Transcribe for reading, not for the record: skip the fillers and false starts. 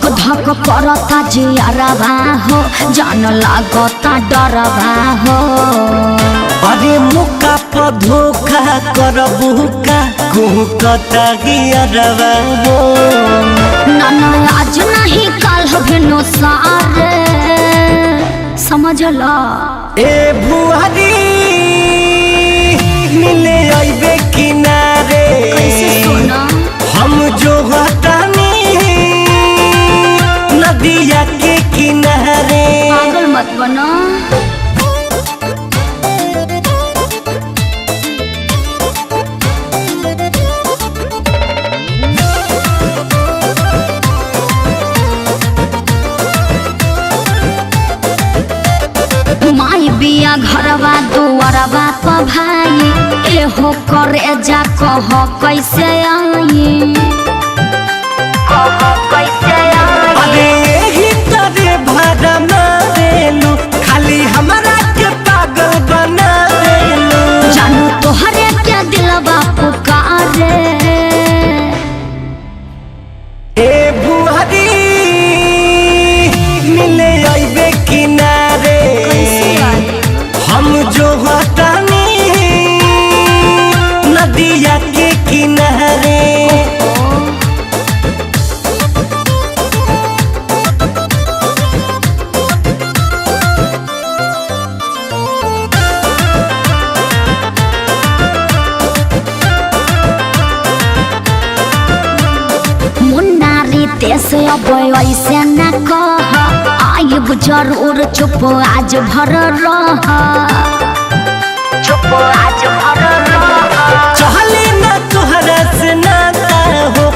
धक धक करता जियरवा हो जान लागता डरवा हो। अरे मुका पर धोखा करबू का कुहकता गियरवा हो। ना ना आज नहीं कल भेनो सारे समझ ला। ए भुआरी मिले आइबे किनारे कैसे सोना हम जो हटानी नदिया के किनारे। पागल मत बना। माई बिया घरवा दुआरवा प भाई एहो करे जा कह कैसे आई कह कैसे आई। अरे यही तरे भाड़ा मारेलू खाली हमरा के पागल बना देलू। जानू तोहरे के दिलवा पुकारे। ए भुआरी मिले आइबे किनारे हम जो हटानी नदिया के किनारे। मुन्नारी तेसे अब ऐसे न कह आइब जरूर चुप आज भर रह चुप आज भर रह। चहले ना तोहरा से नाता हो